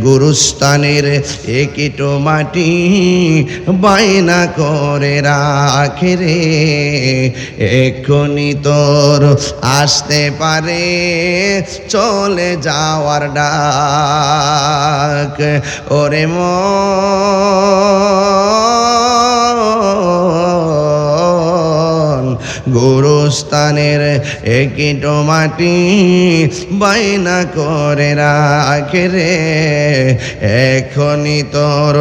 গুরুস্থানের একিটো মাটি বায়না করে রাখে রে, এক্ষুনি তোর আসতে পারে চলে যাওয়ার ডাক। ওরে মন গুরুস্থানের একিটো মাটি বায়না করে রাখে রে, এখনই তোর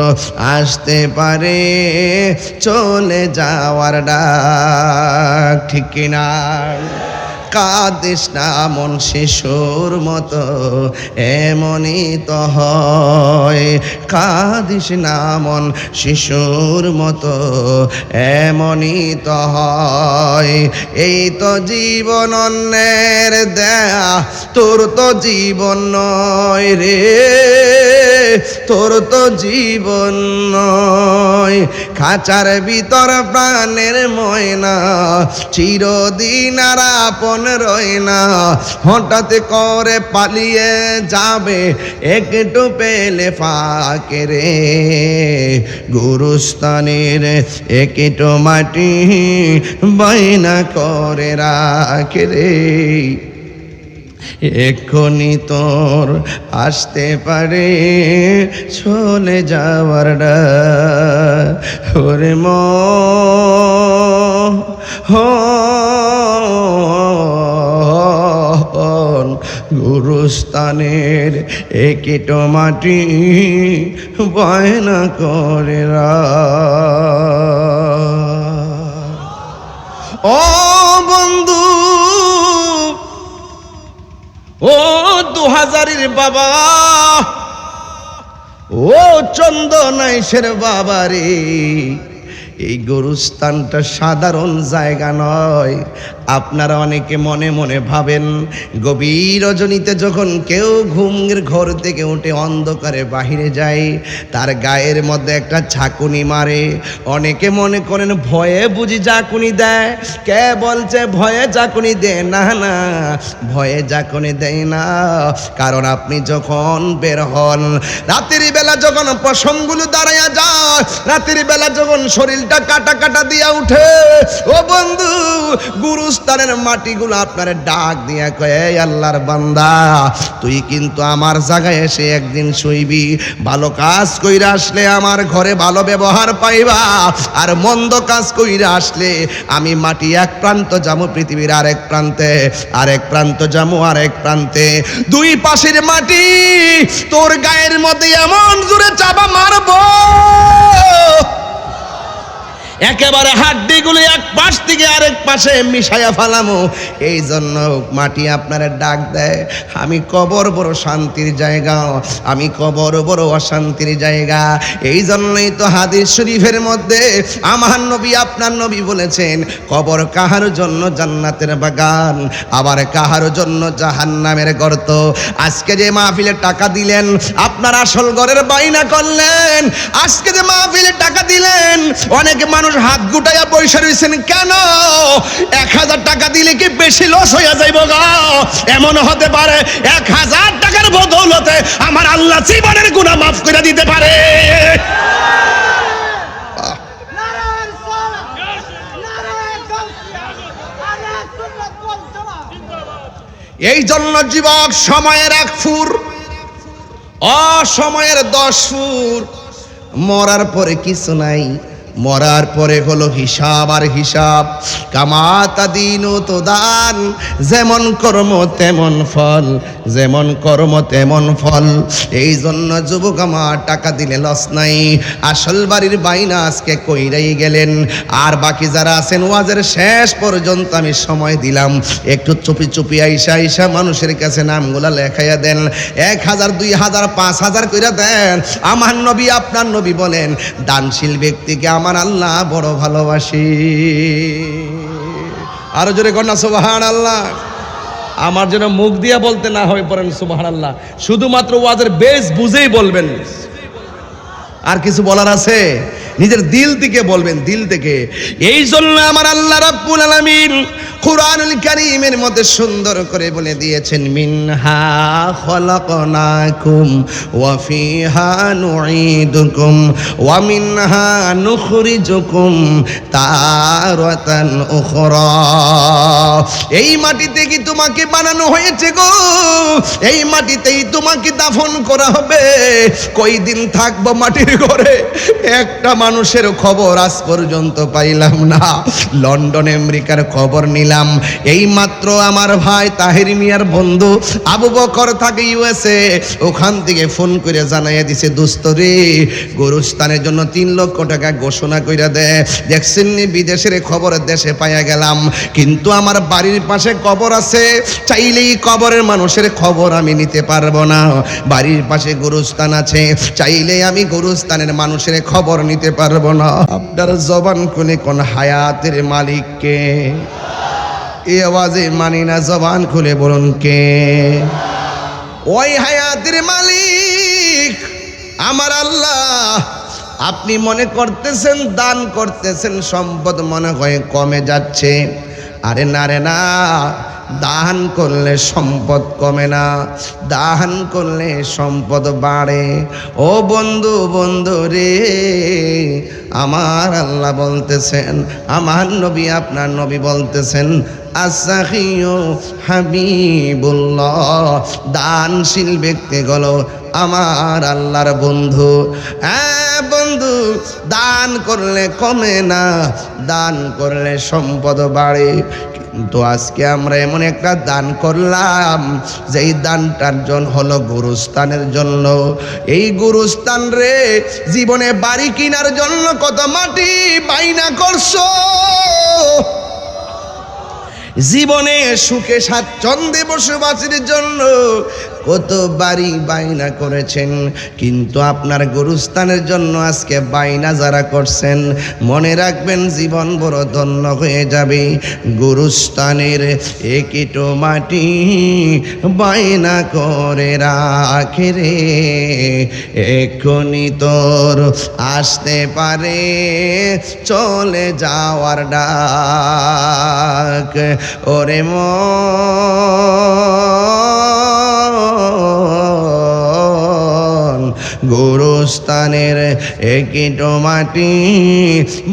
আসতে পারে চলে যাওয়ার ডাক। ঠিক কিনা? কাঁদিস না মন শিশুর মতো এমনই তো হয়, কাঁদিস না মন শিশুর মতো এমনই তো হয়। এই তো জীবন অন্যের দেয়া, তোর তো জীবন নয় রে, তোর তো জীবন নয়। খাঁচার ভিতর প্রাণের ময়না চিরদিন আর আপন রয় না, হঠাৎ করে পালিয়ে যাবে একটু পেলে ফাঁকে রে, গুরুস্থানের একটু মাটি বায়না করে রাখে রে, এক্ষুনি তোর আসতে পারে চলে যাওয়ার ডাক। ওরে মন গুরুস্থানের একিটো মাটি বায়না করে রাখ। ও বন্ধু, ও 2000-এর বাবা, ও চন্দনাইশের বাবা রে, এই গুরুস্থানটা সাধারণ জায়গা নয়। আপনারা অনেকে মনে মনে ভাবেন গভীর রজনীতে যখন কেউ ঘুমের ঘর থেকে উঠে অন্ধকারে বাহিরে যায়, তার গায়ের মধ্যে একটা ঝাঁকুনি মারে। অনেকে মনে করেন ভয়ে বুঝি ঝাঁকুনি দেয়। কে বলছে ভয়ে ঝাঁকুনি দেয়? না না, ভয়ে ঝাঁকুনি দেয় না। কারণ আপনি যখন বের হন, রাতের বেলা যখন পশমগুলো দাঁড়াইয়া যায়, রাতের বেলা যখন শরীরটা কাটা কাটা দিয়া উঠে, ও বন্ধু, গুরুস্থানের মাটিগুলো আপনার ডাক দিয়া কয়, আল্লাহর বান্দা, তুই কিন্তু আমার জায়গায় এসে একদিন শুইবি। ভালো কাজ কইরা আসলে আমার ঘরে ভালো ব্যবহার পাইবা, আর মন্দ কাজ কইরা আসলে আমি মাটি এক প্রান্ত যাবো পৃথিবীর আরেক প্রান্তে, আরেক প্রান্ত যাবো আরেক প্রান্তে। দুই পাশের মাটি তোর গায়ের মধ্যে এমন জোরে চাপা মারবো, একেবারে হাড্ডিগুলো এক পাশ থেকে আরেক পাশে মিশাইয়া ফেলামো। এই জন্য মাটি আপনারা ডাক দেয়, আমি কবর বড় শান্তির জায়গা, আমি কবর বড় অশান্তির জায়গা। এই জন্যই তো হাদিস শরীফের মধ্যে আমার নবী, আপনার নবী বলেছেন, কবর কাহার জন্য জান্নাতের বাগান, আবার কাহার জন্য জাহান্নামের গর্ত। আজকে যে মাহফিলে টাকা দিলেন, আপনার আসল ঘরের বাইনা করলেন। আজকে যে মাহফিলে টাকা দিলেন, অনেকে মানুষ হাত গুটাইয়া পয়সা রয়েছেন কেন? 1000 টাকা দিলে কি বেশি লস হইয়া যাইব গা? এমন হতে পারে 1000 টাকার বদৌলতে আমার আল্লাহ জীবনের গুনাহ মাফ করে দিতে পারে। এই জন্য যুবক, সময়ের 1 ফুর, অসময়ের 10 ফুর। মরার পরে কিছু নাই, মরার পরে হলো হিসাব আর হিসাব। কামাতা দিন তো দান, যেমন কর্ম তেমন ফল, যেমন কর্ম তেমন ফল। এই জন্য যুবক আমার, টাকা দিলে লস নাই। আসল বাড়ির বাইনা আজকে কইরাই গেলেন। আর বাকি যারা আছেন, ওয়াজের শেষ পর্যন্ত আমি সময় দিলাম, একটু চুপি চুপি আইসা আইসা মানুষের কাছে নামগুলা লেখাইয়া দেন। 1000, 2000, 5000 কইরা দেন। আমার নবী, আপনার নবী বলেন, দানশীল ব্যক্তিকে আমার আল্লাহ বড় ভালোবাসি। আরো জোরে কন্যা সুবহানাল্লাহ। আমার যেন মুখ দিয়া বলতে না হয়, পড়েন সুবহানাল্লাহ। শুধুমাত্র ওয়াজের বেস বুঝেই বলবেন। আর কিছু বলার আছে? নিজের দিল থেকে বলবেন, দিল থেকে। এই জন্য আমার আল্লাহ রাব্বুল আলামিন কুরআনুল কারীমের মধ্যে সুন্দর করে বলে দিয়েছেন, মিনহা খলাকনাকুম ওয়া ফিহা নুঈদুকুম ওয়া মিনহা নুখরিজুকুম তারাতান উখরা। এই মাটিতে কি তোমাকে বানানো হয়েছে গো, এই মাটিতেই তোমাকে দাফন করা হবে। কয়দিন থাকবো মাটির ঘরে, একটা মানুষের খবর আজ পর্যন্ত পাইলাম না। লন্ডন আমেরিকার খবর নিলাম, এই মাত্র আমার ভাই তাহের মিয়ার বন্ধু আবু বকর থাকে ইউএসএ, ওখান থেকে ফোন করে জানাইয়া দিছে, দোস্ত রে গোরস্থানের জন্য 3 লক্ষ টাকা ঘোষণা কইরা দে। দেখছেন নি বিদেশের খবর দেশে পাইয়া গেলাম, কিন্তু আমার বাড়ির পাশে কবর আছে, চাইলেই কবরের মানুষের খবর আমি নিতে পারবো না। বাড়ির পাশে গোরস্থান আছে, চাইলে আমি গোরস্থানের মানুষের খবর নিতে পারবো না। আপনার জবান খুলে কোন হায়াতের মালিক কে? এই আওয়াজে মানি না, জবান খুলে বলুন কে? ওই হায়াতের মালিক আমার আল্লাহ। আপনি মনে করতেছেন দান করতেছেন, সম্পদ মনে হয় কমে যাচ্ছে। আরে না রে না, দান করলে সম্পদ কমে না, দান করলে সম্পদ বাড়ে। ও বন্ধু, বন্ধু রে, আমার আল্লাহ বলতেছেন, আমার নবী আপনার নবী বলতেছেন, আসাখিউ হাবিবুল্লাহ, দানশীল ব্যক্তিগুলো আমার আল্লাহর বন্ধু। হ্যাঁ বন্ধু, দান করলে কমে না, দান করলে সম্পদ বাড়ে। কিন্তু আজকে আমরা এমন একটা দান করলাম, যেই দানটার জন্য হলো গুরুস্থানের জন্য। এই গুরুস্থান রে জীবনে বাড়ি কেনার জন্য কত মাটি বাইনা করছো, জীবনে সুখে স্বাচ্ছন্দ্যে বসবাসের জন্য কত বাড়ি বাইনা করেছেন, কিন্তু আপনার গুরুস্থানের জন্য আজকে বাইনা যারা করছেন, মনে রাখবেন জীবন বড় ধন্য হয়ে যাবে। গুরুস্থানের একটু মাটি বাইনা করে রাখে রে, এক্ষুনি তোর আসতে পারে চলে যাওয়ার ডাক। ওরে মন, গুরুস্থানের একটু মাটি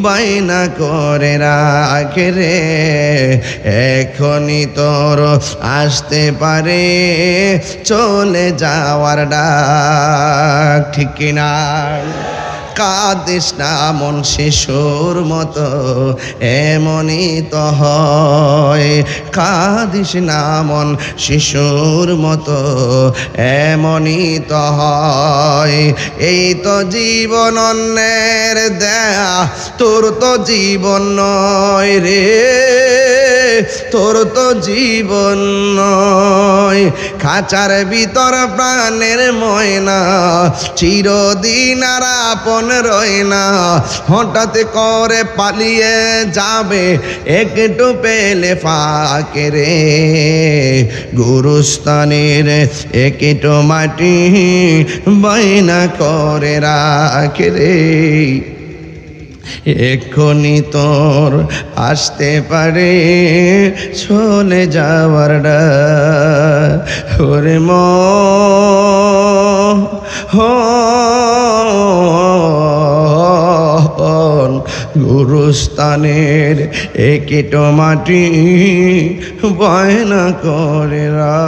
বাইনা করে রাখে রে, এখনই তোর আসতে পারে চলে যাওয়ার ডাক। ঠিক কিনা? কাঁদিস না মন শিশুর মতো, এমনই তো হয়। কাঁদিস না মন শিশুর মতো, এমনই তো হয়। এই তো জীবন অন্যের দেয়া, তোর তো জীবন নয় রে, তোর তো জীবন নয়। খাঁচার ভিতর প্রাণের ময়না, চিরদিন আর আপন রয় না। হঠাৎ করে পালিয়ে যাবে একটু পেলে ফাঁকে রে, গুরুস্থানের একটু মাটি বাইনা করে রাখে রে, এক্ষুনি তোর আসতে পারে চলে যাওয়ার ডাক। ওরে মন, গুরুস্থানের একটু মাটি বায়না করে রা।